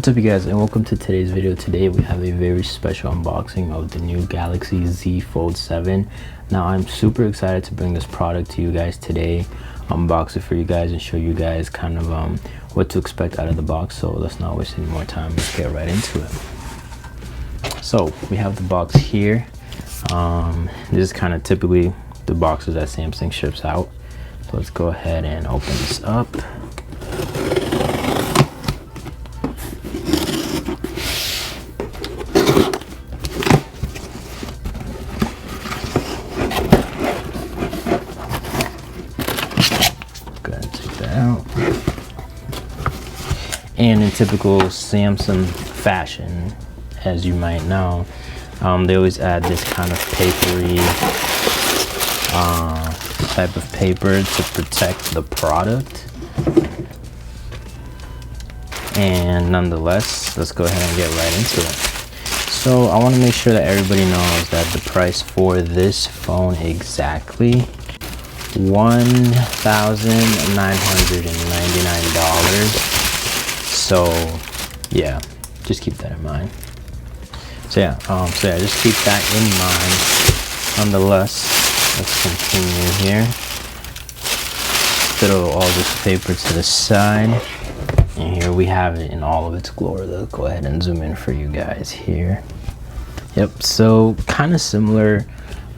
What's up you guys, and welcome to today's video. Today we have a very special unboxing of the new Galaxy Z Fold 7. Now I'm super excited to bring this product to you guys today, unbox it for you guys and show you guys kind of what to expect out of the box. So let's not waste any more time, let's get right into it. So we have the box here. This is kind of typically the boxes that Samsung ships out. So let's go ahead and open this up. And in typical Samsung fashion, as you might know, they always add this kind of papery type of paper to protect the product. And nonetheless, let's go ahead and get right into it. So I want to make sure that everybody knows that the price for this phone exactly $1,999. So yeah, just keep that in mind. So yeah, just keep that in mind. Nonetheless, let's continue here. Throw all this paper to the side, and here we have it in all of its glory. Let's go ahead and zoom in for you guys here. Yep, so kind of similar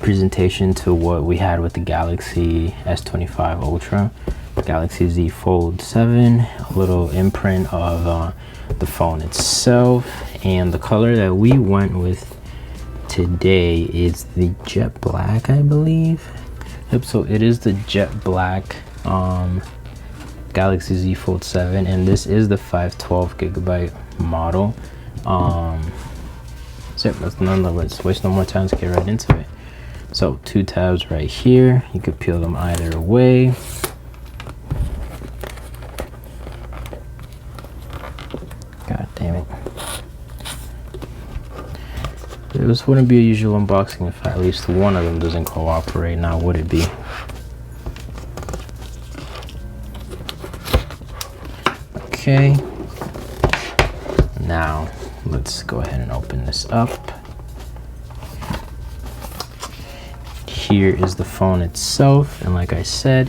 presentation to what we had with the Galaxy S25 Ultra. Galaxy Z Fold 7, a little imprint of the phone itself, and the color that we went with today is the jet black, I believe. Yep, so it is the jet black Galaxy Z Fold 7, and this is the 512GB model. So let's nonetheless waste no more time, let's get right into it. So two tabs right here, you could peel them either way. God damn it. This wouldn't be a usual unboxing if at least one of them doesn't cooperate, now would it be? Okay. Now, let's go ahead and open this up. Here is the phone itself, and like I said,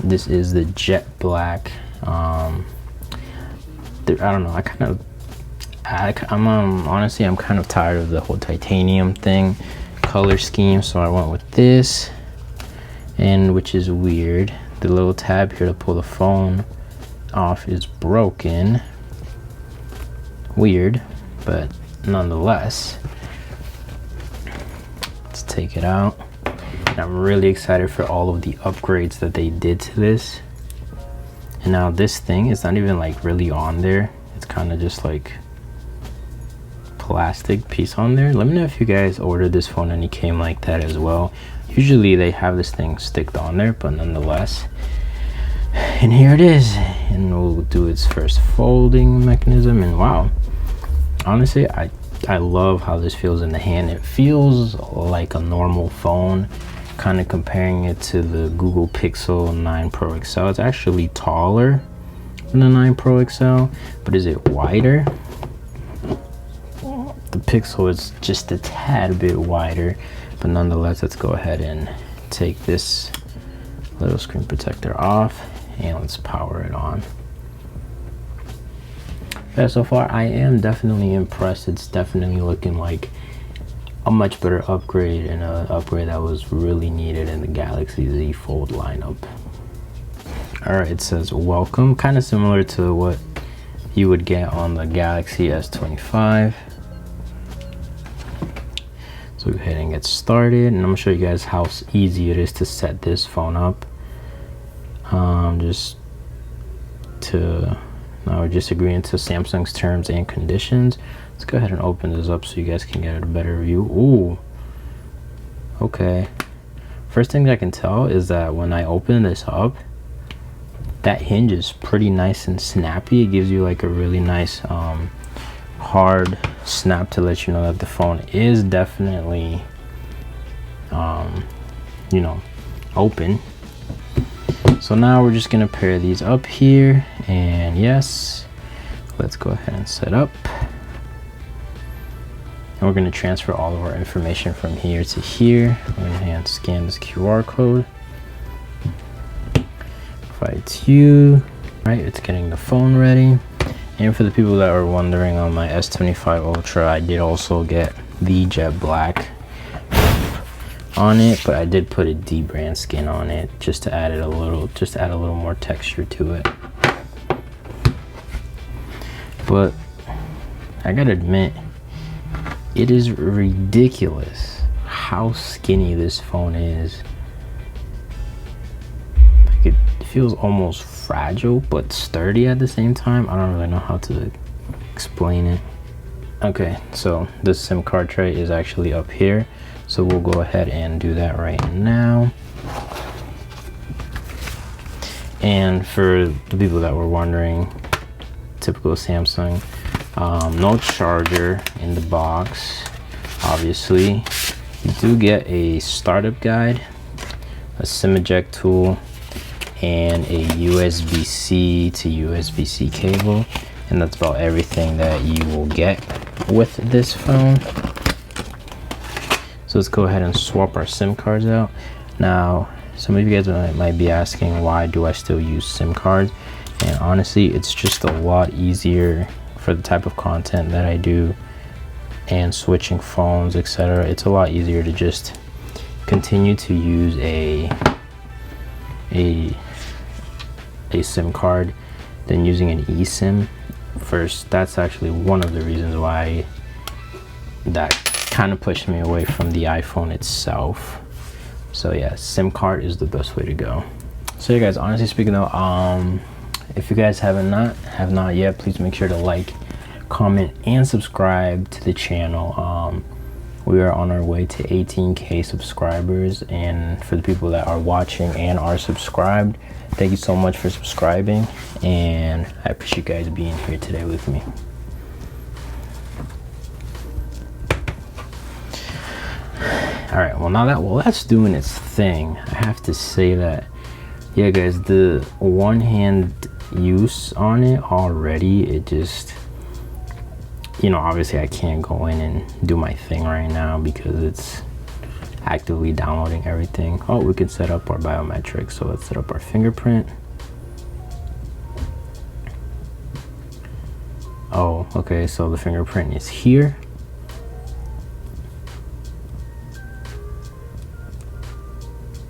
this is the jet black. I don't know, honestly, I'm kind of tired of the whole titanium thing color scheme, so I went with this, and which is weird. The little tab here to pull the phone off is broken. Weird, but nonetheless, let's take it out. And I'm really excited for all of the upgrades that they did to this. And now this thing is not even like really on there, it's kind of just like plastic piece on there. Let me know if you guys ordered this phone and it came like that as well. Usually they have this thing sticked on there, but nonetheless. And here it is, and we'll do its first folding mechanism. And wow, honestly, I love how this feels in the hand. It feels like a normal phone, kind of comparing it to the Google Pixel 9 Pro XL. It's actually taller than the 9 Pro XL, but is it wider? The Pixel is just a tad bit wider, but nonetheless, let's go ahead and take this little screen protector off and let's power it on. Yeah, so far I am definitely impressed. It's definitely looking like a much better upgrade, and an upgrade that was really needed in the Galaxy Z Fold lineup. Alright, it says welcome, kind of similar to what you would get on the Galaxy S25. So go ahead and get started, and I'm gonna show you guys how easy it is to set this phone up. Now we're just agreeing to Samsung's terms and conditions. Let's go ahead and open this up so you guys can get a better view. Ooh, okay. First thing I can tell is that when I open this up, that hinge is pretty nice and snappy. It gives you like a really nice hard snap to let you know that the phone is definitely you know, open. So now we're just gonna pair these up here, and yes, let's go ahead and set up. And we're going to transfer all of our information from here to here. I'm going to hand scan this QR code. If it's you, right, it's getting the phone ready. And for the people that are wondering, on my S25 Ultra, I did also get the jet black on it, but I did put a D brand skin on it just to add it a little more texture to it. But I gotta admit, it is ridiculous how skinny this phone is. Like, it feels almost fragile but sturdy at the same time. I don't really know how to explain it. Okay, so the SIM card tray is actually up here, so we'll go ahead and do that right now. And for the people that were wondering, typical Samsung, no charger in the box. Obviously, you do get a startup guide, a SIM eject tool, and a USB-C to USB-C cable, and that's about everything that you will get with this phone. So let's go ahead and swap our SIM cards out. Now, some of you guys might be asking, why do I still use SIM cards? And honestly, it's just a lot easier for the type of content that I do and switching phones, etc. It's a lot easier to just continue to use a SIM card than using an eSIM. First, that's actually one of the reasons why that kind of pushed me away from the iPhone itself. So yeah, SIM card is the best way to go. So yeah guys, honestly speaking though, if you guys have not yet, please make sure to like, comment, and subscribe to the channel. We are on our way to 18K subscribers, and for the people that are watching and are subscribed, thank you so much for subscribing, and I appreciate you guys being here today with me. All right, well now that while that's doing its thing, I have to say that, yeah guys, the one hand use on it already, it just, you know, obviously I can't go in and do my thing right now because it's actively downloading everything. Oh, we can set up our biometrics, so let's set up our fingerprint. Oh, okay, so the fingerprint is here.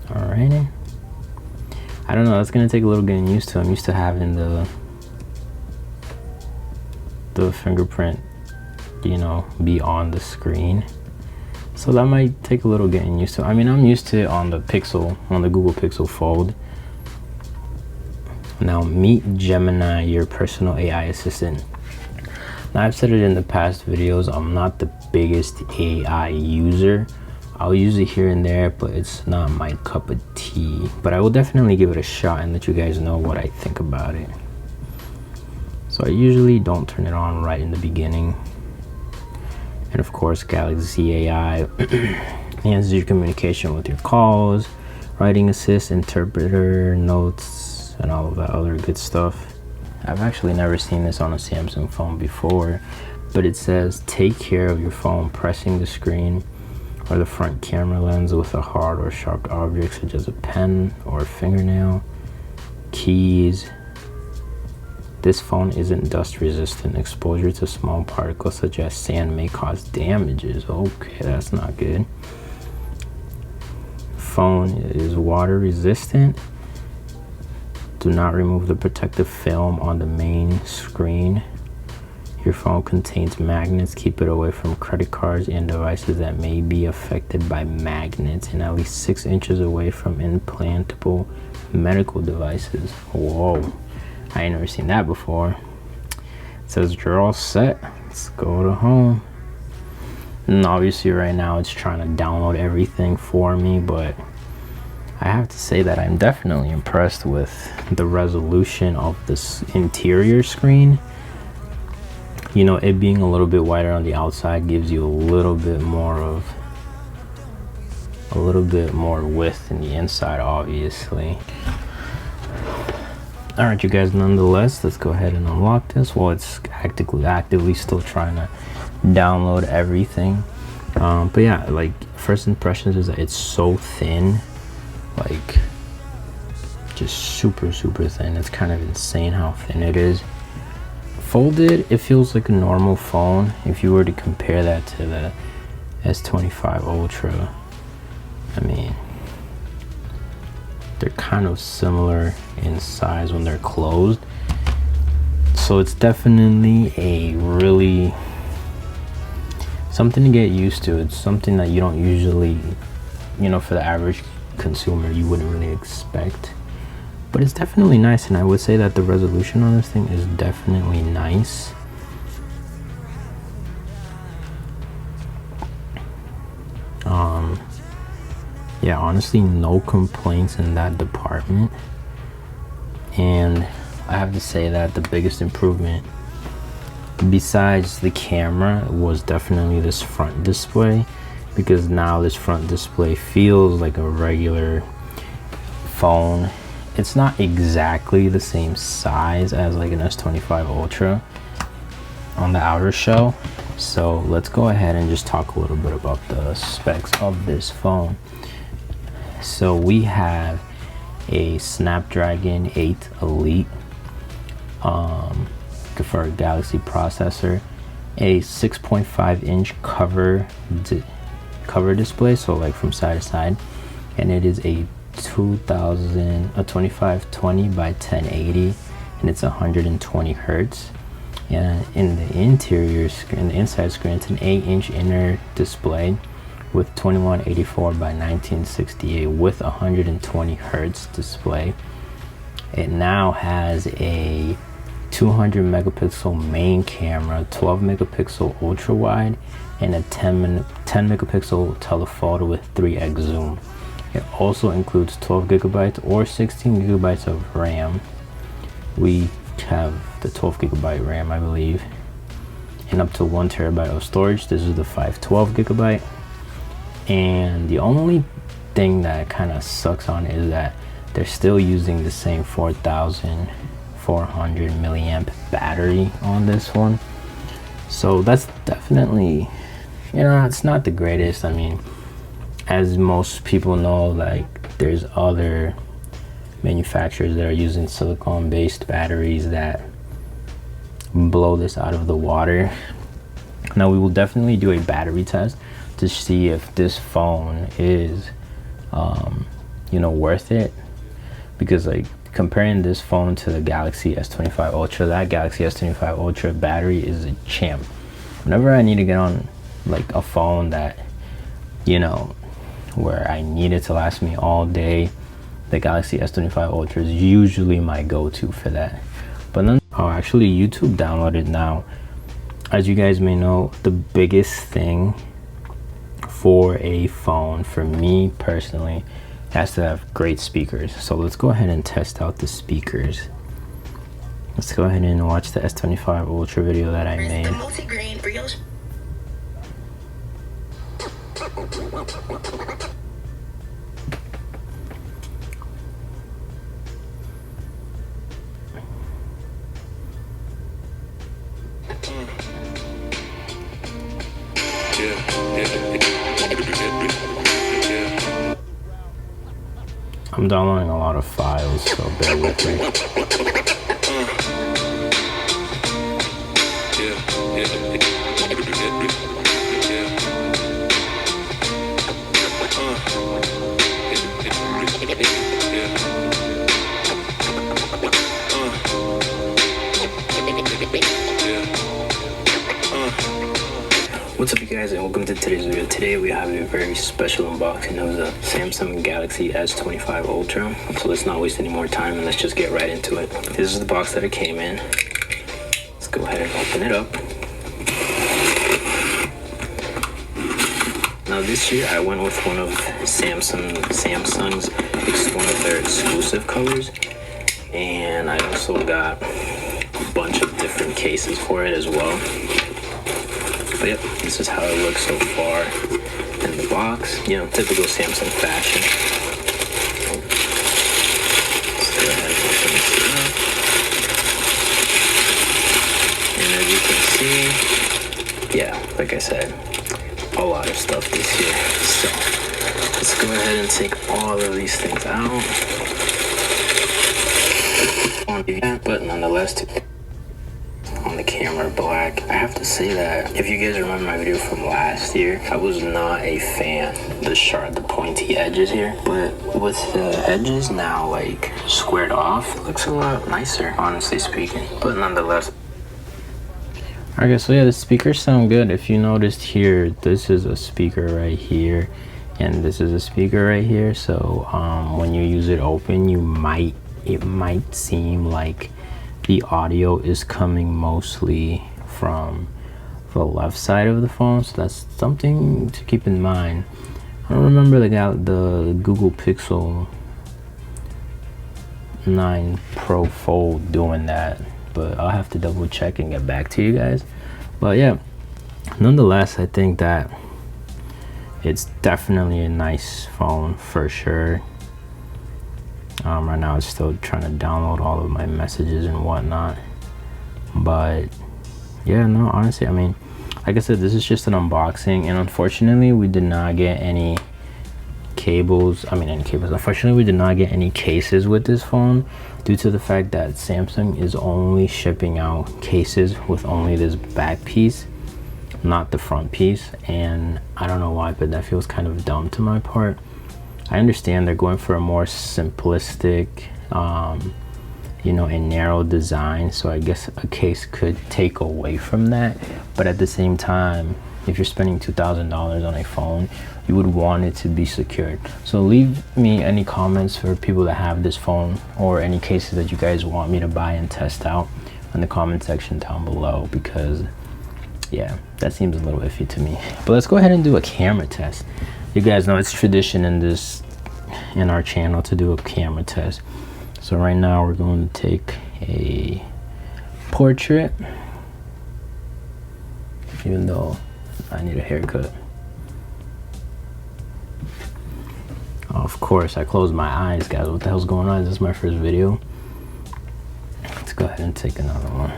Alrighty. I don't know, that's gonna take a little getting used to. I'm used to having the fingerprint, you know, be on the screen. So that might take a little getting used to. I mean, I'm used to it on the Pixel, on the Google Pixel Fold. Now, meet Gemini, your personal AI assistant. Now, I've said it in the past videos, I'm not the biggest AI user. I'll use it here and there, but it's not my cup of tea. But I will definitely give it a shot and let you guys know what I think about it. So I usually don't turn it on right in the beginning. And of course, Galaxy AI enhances your communication with your calls, writing assist, interpreter, notes, and all of that other good stuff. I've actually never seen this on a Samsung phone before, but it says, take care of your phone pressing the screen or the front camera lens with a hard or sharp object such as a pen or a fingernail. Keys. This phone isn't dust resistant. Exposure to small particles such as sand may cause damages. Okay, that's not good. Phone is water resistant. Do not remove the protective film on the main screen. Your phone contains magnets. Keep it away from credit cards and devices that may be affected by magnets, and at least 6 inches away from implantable medical devices. Whoa, I ain't never seen that before. It says you're all set. Let's go to home. And obviously right now it's trying to download everything for me, but I have to say that I'm definitely impressed with the resolution of this interior screen. You know, it being a little bit wider on the outside gives you a little bit more width in the inside, obviously. All right, you guys, nonetheless, let's go ahead and unlock this while it's actively still trying to download everything. But yeah, like, first impressions is that it's so thin, like just super thin. It's kind of insane how thin it is. Folded, it feels like a normal phone. If you were to compare that to the S25 Ultra, I mean, they're kind of similar in size when they're closed. So it's definitely a really something to get used to. It's something that you don't usually, you know, for the average consumer, you wouldn't really expect. But it's definitely nice, and I would say that the resolution on this thing is definitely nice. Yeah, honestly, no complaints in that department. And I have to say that the biggest improvement, besides the camera, was definitely this front display, because now this front display feels like a regular phone. It's not exactly the same size as like an S25 Ultra on the outer shell. So let's go ahead and just talk a little bit about the specs of this phone. So we have a Snapdragon 8 Elite for a Galaxy processor, a 6.5 inch cover display, so like from side to side, and it is a 2520 by 1080, and it's 120 hertz. And in the interior screen, the inside screen, it's an 8-inch inner display with 2184 by 1968 with 120 hertz display. It now has a 200 megapixel main camera, 12 megapixel ultra wide, and a 10 megapixel telephoto with 3x zoom. It also includes 12 gigabytes or 16 gigabytes of RAM. We have the 12 gigabyte RAM, I believe, and up to 1 terabyte of storage. This is the 512 gigabyte. And the only thing that kind of sucks on it is that they're still using the same 4400 milliamp battery on this one. So that's definitely, you know, it's not the greatest. I mean, as most people know, like, there's other manufacturers that are using silicone based batteries that blow this out of the water. Now we will definitely do a battery test to see if this phone is you know, worth it, because like comparing this phone to the Galaxy S25 Ultra, that Galaxy S25 Ultra battery is a champ. Whenever I need to get on like a phone that, you know, where I need it to last me all day, the Galaxy S25 Ultra is usually my go-to for that. But then, oh, actually YouTube downloaded now. As you guys may know, the biggest thing for a phone, for me personally, has to have great speakers. So let's go ahead and test out the speakers. Let's go ahead and watch the S25 Ultra video that I made. The multi-grain brioche. I'm downloading a lot of files, so bear with me. What's up, you guys, and welcome to today's video. Today we have a very special unboxing of the Samsung Galaxy S25 Ultra. So let's not waste any more time and let's just get right into it. This is the box that it came in. Let's go ahead and open it up. Now this year I went with one of Samsung's one of their exclusive colors, and I also got a bunch of different cases for it as well. But yep, this is how it looks so far in the box. You know, typical Samsung fashion. Let's go ahead and open this up. you can see, yeah, like I said, a lot of stuff this year. So let's go ahead and take all of these things out. But nonetheless, on the camera black, I have to say that if you guys remember my video from last year, I was not a fan of the pointy edges here, but with the edges now like squared off, it looks a lot nicer, honestly speaking. But nonetheless, okay, so yeah, the speakers sound good. If you noticed here, this is a speaker right here and this is a speaker right here. So when you use it open, it might seem like the audio is coming mostly from the left side of the phone, so that's something to keep in mind. I don't remember the Google Pixel 9 Pro Fold doing that, but I'll have to double check and get back to you guys. But yeah, nonetheless, I think that it's definitely a nice phone for sure. Right now, I'm still trying to download all of my messages and whatnot. But yeah, no, honestly, I mean, like I said, this is just an unboxing, and unfortunately, we did not get any cables. Unfortunately, we did not get any cases with this phone due to the fact that Samsung is only shipping out cases with only this back piece, not the front piece. And I don't know why, but that feels kind of dumb to my part. I understand they're going for a more simplistic, and narrow design, so I guess a case could take away from that. But at the same time, if you're spending $2,000 on a phone, you would want it to be secured. So leave me any comments for people that have this phone, or any cases that you guys want me to buy and test out in the comment section down below, because yeah, that seems a little iffy to me. But let's go ahead and do a camera test. You guys know it's tradition in our channel to do a camera test. So right now we're going to take a portrait, even though I need a haircut. Of course, I closed my eyes, guys. What the hell's going on? This is my first video. Let's go ahead and take another one.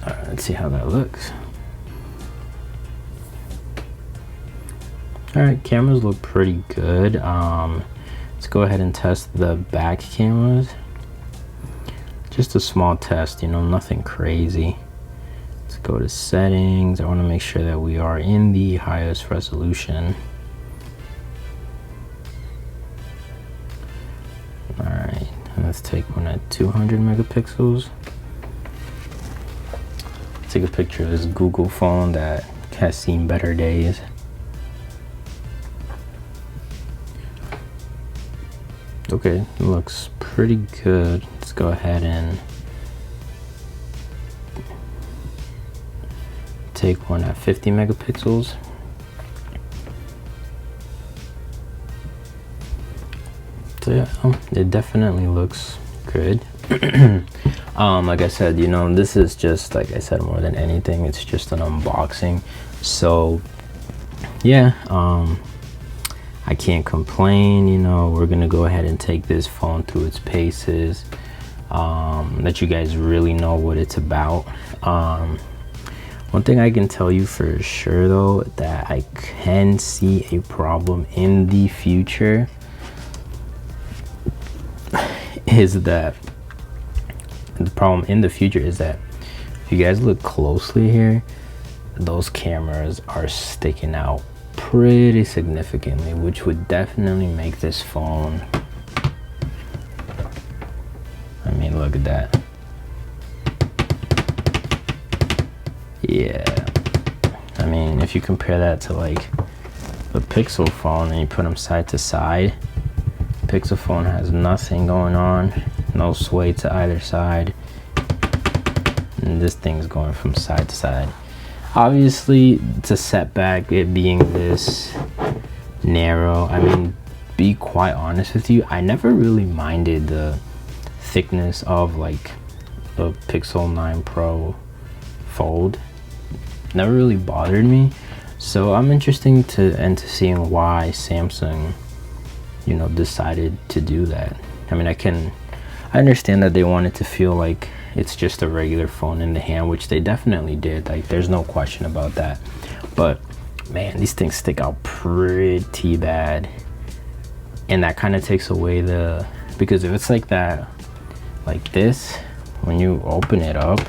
All right, let's see how that looks. All right, cameras look pretty good. Let's go ahead and test the back cameras. Just a small test, nothing crazy. Let's go to settings. I want to make sure that we are in the highest resolution. All right, and let's take one at 200 megapixels. Take a picture of this Google phone that has seen better days. Okay, it looks pretty good. Let's go ahead and take one at 50 megapixels. So yeah, it definitely looks good. Like I said, this is just, like I said, more than anything, it's just an unboxing. So yeah, I can't complain. We're gonna go ahead and take this phone through its paces, let you guys really know what it's about. One thing I can tell you for sure though, that I can see a problem in the future is that if you guys look closely here, those cameras are sticking out pretty significantly, which would definitely make this phone, I mean, look at that. Yeah, I mean, if you compare that to like the Pixel phone and you put them side to side, Pixel phone has nothing going on, no sway to either side, and this thing's going from side to side. Obviously, it's a setback, it being this narrow. I mean, be quite honest with you, I never really minded the thickness of like the Pixel 9 Pro Fold. Never really bothered me. So I'm interested to seeing why Samsung, decided to do that. I mean, I can I understand that they wanted to feel like it's just a regular phone in the hand, which they definitely did. Like, there's no question about that. But man, these things stick out pretty bad, and that kind of takes away the, because if it's like that, like this, when you open it up,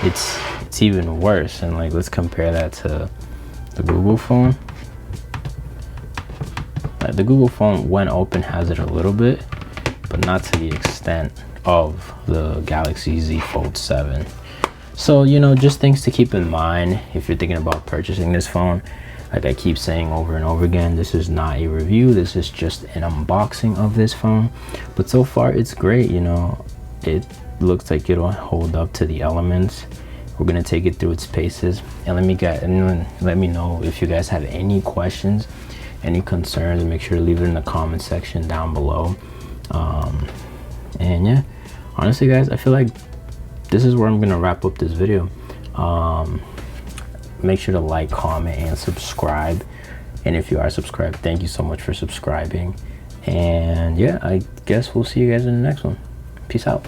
it's even worse. And like, let's compare that to the Google phone. Like, the Google phone, when open, has it a little bit, but not to the extent of the Galaxy Z Fold 7. So, you know, just things to keep in mind if you're thinking about purchasing this phone. Like I keep saying over and over again, this is not a review, this is just an unboxing of this phone. But so far it's great, you know. It looks like it'll hold up to the elements. We're gonna take it through its paces, and let me know if you guys have any questions, any concerns, and make sure to leave it in the comment section down below. And yeah, honestly guys, I feel like this is where I'm gonna wrap up this video. Make sure to like, comment, and subscribe. And if you are subscribed, thank you so much for subscribing. And yeah, I guess we'll see you guys in the next one. Peace out.